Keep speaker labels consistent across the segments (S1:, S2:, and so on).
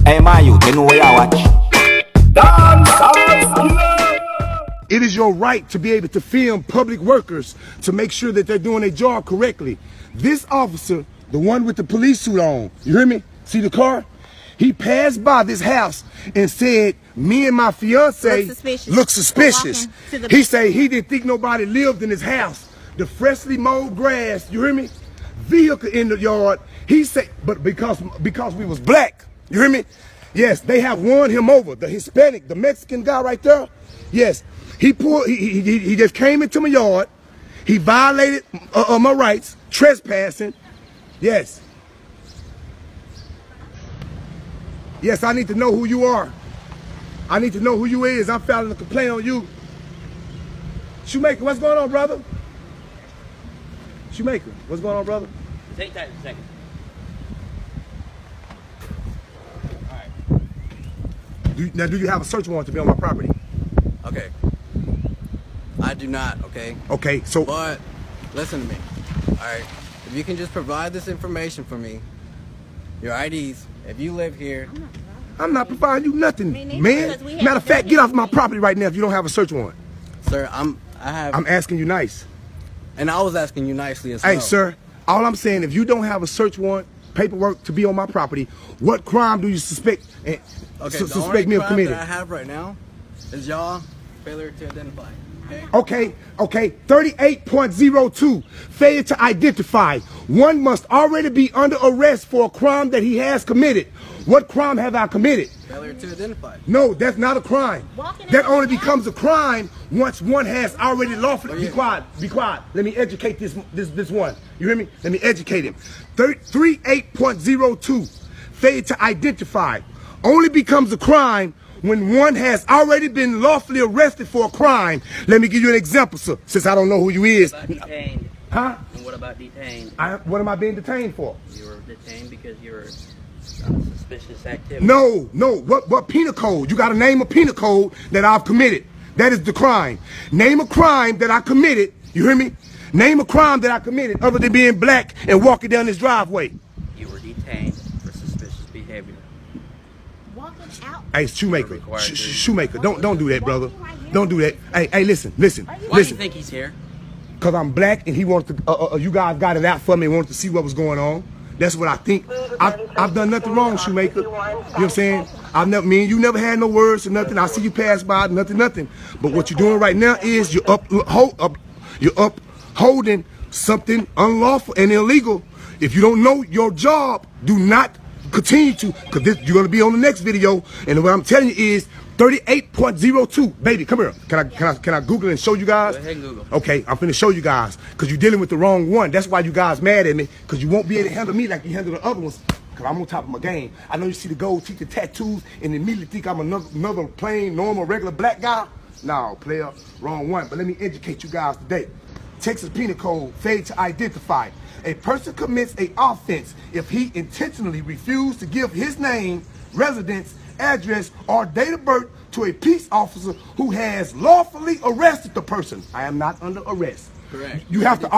S1: Hey, my youth, you know where I watch.
S2: It is your right to be able to film public workers to make sure that they're doing their job correctly. This officer, the one with the police suit on, you hear me? See the car? He passed by this house and said, me and my fiance look suspicious. He said he didn't think nobody lived in his house. The freshly mowed grass, you hear me? Vehicle in the yard. He said, but because we was black, you hear me? Yes, they have won him over. The Hispanic, the Mexican guy right there. Yes, he just came into my yard. He violated my rights, trespassing. Yes. Yes, I need to know who you are. I need to know who you is. I'm filing a complaint on you. Shoemaker, what's going on, brother? Shoemaker, what's going on, brother?
S3: Take time a second.
S2: Now, do you have a search warrant to be on my property?
S4: Okay. I do not, okay?
S2: Okay, so...
S4: But, listen to me, alright? If you can just provide this information for me, your IDs, if you live here...
S2: I'm not providing you nothing, man. Matter of fact, get off my property right now if you don't have a search warrant.
S4: Sir, I'm
S2: asking you nice.
S4: And I was asking you nicely as well.
S2: Hey, sir, all I'm saying, if you don't have a search warrant, paperwork to be on my property, what crime do you suspect
S4: Okay,
S2: suspect me of committing?
S4: The only crime that I have right now is y'all failure to identify.
S2: Okay, 38.02, failure to identify. One must already be under arrest for a crime that he has committed. What crime have I committed?
S4: Failure to identify.
S2: No, that's not a crime. That only becomes a crime once one has already lawfully... Be quiet, be quiet. Let me educate this one. You hear me? Let me educate him. 38.02, failure to identify, only becomes a crime when one has already been lawfully arrested for a crime. Let me give you an example, sir, since I don't know who you is.
S3: What about detained?
S2: Huh?
S3: And what about detained?
S2: What am I being detained for?
S3: You were detained because you were suspicious activity.
S2: No. What penal code? You got to name a penal code that I've committed. That is the crime. Name a crime that I committed. You hear me? Name a crime that I committed other than being black and walking down this driveway.
S3: You were detained for suspicious behavior.
S2: Hey, Shoemaker, Shoemaker, don't do that, brother. Don't do that. Hey, listen.
S3: Why do you think he's here?
S2: Because I'm black and he wanted to, you guys got it out for me and wanted to see what was going on. That's what I think. I've done nothing wrong, Shoemaker. You know what I'm saying? Me and you never had no words or nothing. I see you pass by, nothing. But what you're doing right now is you're upholding something unlawful and illegal. If you don't know your job, do not continue to, because you're going to be on the next video. And what I'm telling you is 38.02. Baby, come here. Can I Google it and show you guys?
S3: Go ahead and Google.
S2: Okay, I'm finna show you guys because you're dealing with the wrong one. That's why you guys mad at me, because you won't be able to handle me like you handle the other ones, because I'm on top of my game. I know you see the gold teeth and tattoos and immediately think I'm another plain, normal, regular black guy. No, player, wrong one. But let me educate you guys today. Texas Penal Code, failure to identify. A person commits an offense if he intentionally refused to give his name, residence, address, or date of birth to a peace officer who has lawfully arrested the person. I am not under arrest.
S4: Correct.
S2: You have to...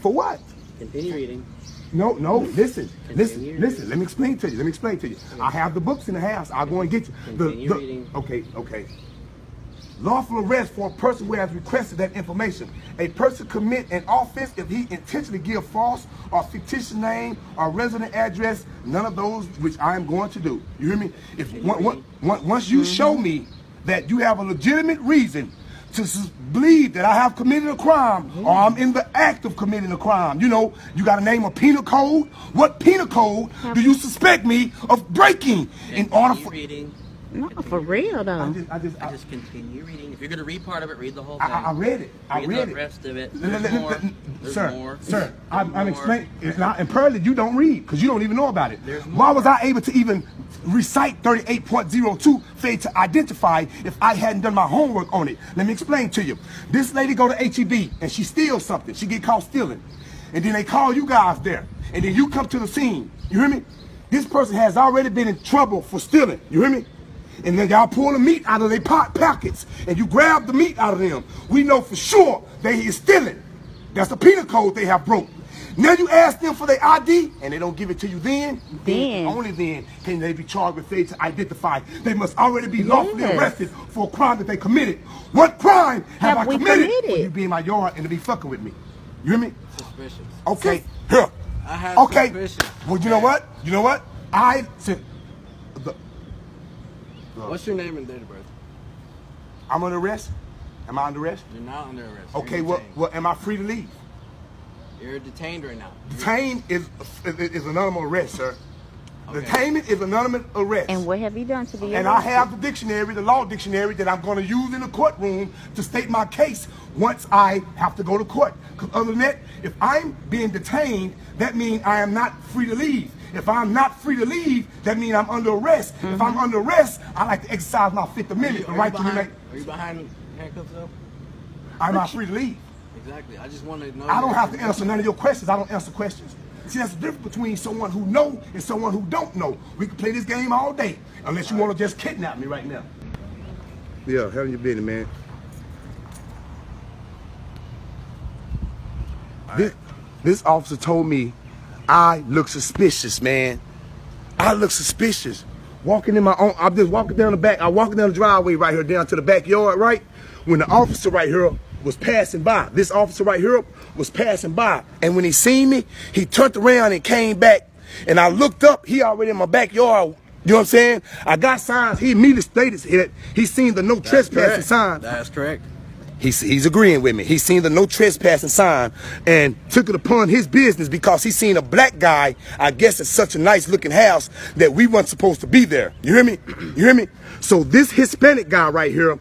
S2: for what?
S3: Continue reading.
S2: No, listen. Let me explain to you. I have the books in the house. I'll go and get you.
S3: Continue reading.
S2: Okay. Lawful arrest for a person who has requested that information. A person commit an offense if he intentionally give false or fictitious name or resident address, none of those which I am going to do. You hear me? If once you show me that you have a legitimate reason to believe that I have committed a crime or I'm in the act of committing a crime, you know, you got to name a penal code. What penal code do you suspect me of breaking in order for...
S3: Reading.
S5: No, for real though.
S2: I
S3: just continue reading. If you're gonna read part of it, read the whole thing.
S2: I read it.
S3: Read the rest of it.
S2: Sir, I'm explaining. And Pearly, you don't read because you don't even know about it. Why was I able to even recite 38.02 failure to identify if I hadn't done my homework on it? Let me explain to you. This lady go to HEB and she steals something. She get caught stealing, and then they call you guys there, and then you come to the scene. You hear me? This person has already been in trouble for stealing. You hear me? And then y'all pull the meat out of their pockets and you grab the meat out of them. We know for sure they is stealing. That's the penal code they have broke. Now you ask them for their ID and they don't give it to you then
S5: Then.
S2: only then can they be charged with failure to identify. They must already be lawfully arrested for a crime that they committed. What crime have I
S5: we
S2: committed for
S5: committed?
S2: you be in my yard and to be fucking with me? You hear me?
S4: Suspicious.
S2: Okay, here.
S4: I have
S2: Okay.
S4: suspicion.
S2: Well, you know what? You know what? I said,
S4: What's your name and date of birth?
S2: I'm under arrest. Am I under arrest?
S4: You're not under arrest.
S2: Okay,
S4: You're
S2: well,
S4: detained.
S2: am I free to leave?
S4: You're detained right now.
S2: Detained is anonymous arrest, sir.
S4: Okay.
S2: Detainment is anonymous arrest.
S5: And what have you done to be
S2: And I have the dictionary, the law dictionary, that I'm going to use in the courtroom to state my case once I have to go to court. Because other than that, if I'm being detained, that means I am not free to leave. If I'm not free to leave, that means I'm under arrest. If I'm under arrest, I like to exercise my Fifth Amendment, the right to remain.
S4: Are you behind handcuffs though?
S2: I'm not free to leave.
S4: Exactly. I just want to know.
S2: I don't have to answer none of your questions. I don't answer questions. See, that's the difference between someone who know and someone who don't know. We can play this game all day, unless you want to just kidnap me right now. Yeah, hell you business, man. This officer told me I look suspicious, man. I look suspicious. Walking in my own, I'm just walking down the back. I'm walking down the driveway right here, down to the backyard, right? When the officer right here was passing by, this officer right here was passing by. And when he seen me, he turned around and came back. And I looked up, he already in my backyard. You know what I'm saying? I got signs. He immediately stated that he seen the no trespassing sign.
S4: That's correct.
S2: He's agreeing with me. He's seen the no trespassing sign and took it upon his business because he seen a black guy, I guess it's such a nice looking house, that we weren't supposed to be there. You hear me? You hear me? So this Hispanic guy right here,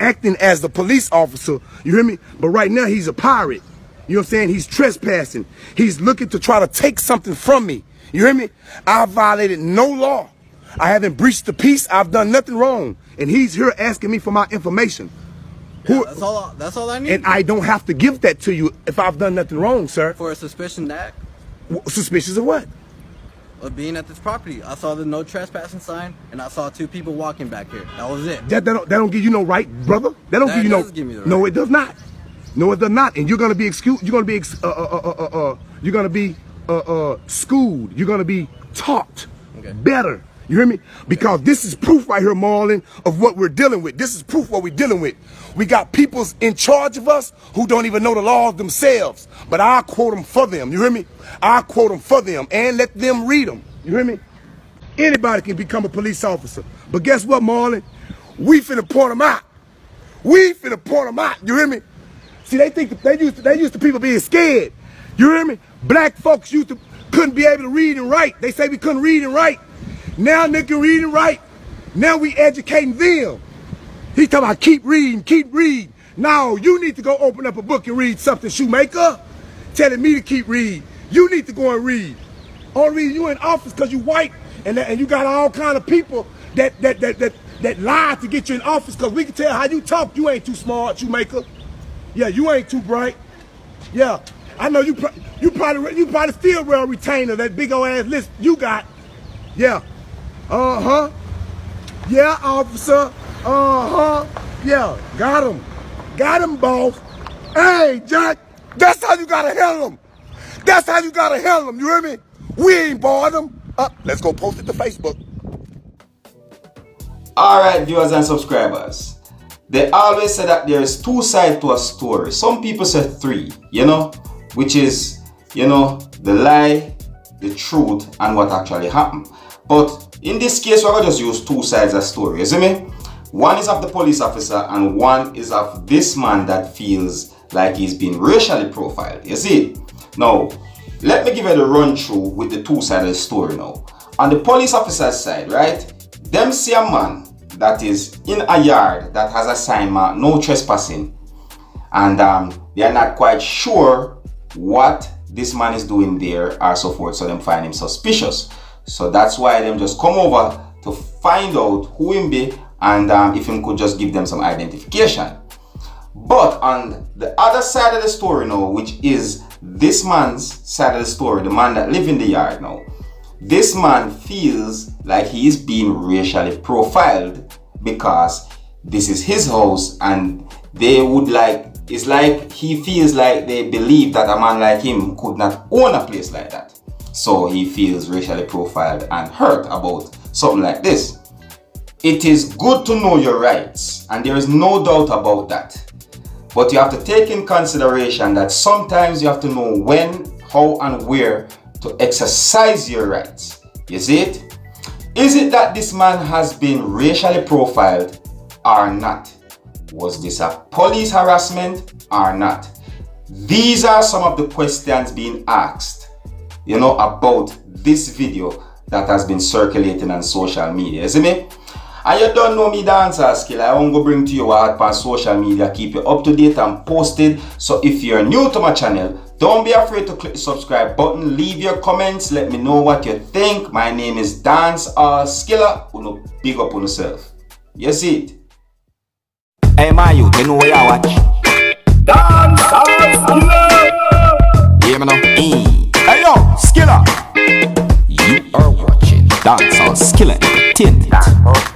S2: acting as the police officer, you hear me? But right now he's a pirate. You know what I'm saying? He's trespassing. He's looking to try to take something from me. You hear me? I violated no law. I haven't breached the peace. I've done nothing wrong. And he's here asking me for my information.
S4: Yeah, that's all I need.
S2: And I don't have to give that to you if I've done nothing wrong, sir.
S4: For a suspicion act?
S2: Suspicious of what?
S4: Of being at this property. I saw the no trespassing sign, and I saw 2 people walking back here. That was it.
S2: That don't give you no right, brother. That don't give you no.
S4: Give me the right.
S2: No, it does not. No, it does not. And you're gonna be excused. You're gonna be schooled. You're gonna be taught better. You hear me? Because this is proof right here, Marlon, of what we're dealing with. This is proof what we're dealing with. We got people in charge of us who don't even know the laws themselves. But I'll quote them for them. You hear me? I'll quote them for them and let them read them. You hear me? Anybody can become a police officer. But guess what, Marlon? We finna point them out. We finna point them out. You hear me? See, they think they used to people being scared. You hear me? Black folks couldn't be able to read and write. They say we couldn't read and write. Now they can read and write. Now we educating them. He talking about keep reading, keep reading. No, you need to go open up a book and read something, Shoemaker. Telling me to keep reading. You need to go and read. Only reason you in office because you white and you got all kind of people that lie to get you in office because we can tell how you talk. You ain't too smart, Shoemaker. Yeah, you ain't too bright. Yeah, I know you probably still wear a retainer, that big old ass list you got. Yeah. Yeah, officer. Yeah, got him. Got him, boss. Hey, Jack, that's how you gotta handle him. That's how you gotta handle him, you hear me? We ain't bored them. Let's go post it to Facebook.
S1: Alright, viewers and subscribers. They always say that there is 2 sides to a story. Some people say 3, you know, which is, you know, the lie, the truth, and what actually happened. But in this case, we're going to just use 2 sides of the story, you see me? One is of the police officer and one is of this man that feels like he's been racially profiled, you see? Now, let me give you the run through with the 2 sides of the story now. On the police officer's side, right? Them see a man that is in a yard that has a sign marked no trespassing. And they are not quite sure what this man is doing there or so forth, so them find him suspicious. So that's why them just come over to find out who him be and if him could just give them some identification. But on the other side of the story now, which is this man's side of the story, the man that lives in the yard now, this man feels like he is being racially profiled because this is his house and they would like it's like he feels like they believe that a man like him could not own a place like that. So he feels racially profiled and hurt about something like this. It is good to know your rights, and there is no doubt about that. But you have to take in consideration that sometimes you have to know when, how, and where to exercise your rights. You see it? Is it that this man has been racially profiled or not? Was this a police harassment or not? These are some of the questions being asked, you know, about this video that has been circulating on social media. You see me? And you don't know me, Dancer Skill. I won't go bring to you what on social media, keep you up to date and posted. So if you're new to my channel, don't be afraid to click the subscribe button. Leave your comments. Let me know what you think. My name is Dancer Skiller. Uno big up on yourself. You see it?
S6: Hey, my youth, you know where you watch? Dancer Skiller. Yeah, man. Hey, yo, Skiller. You are watching Dancer Skiller Entertainment.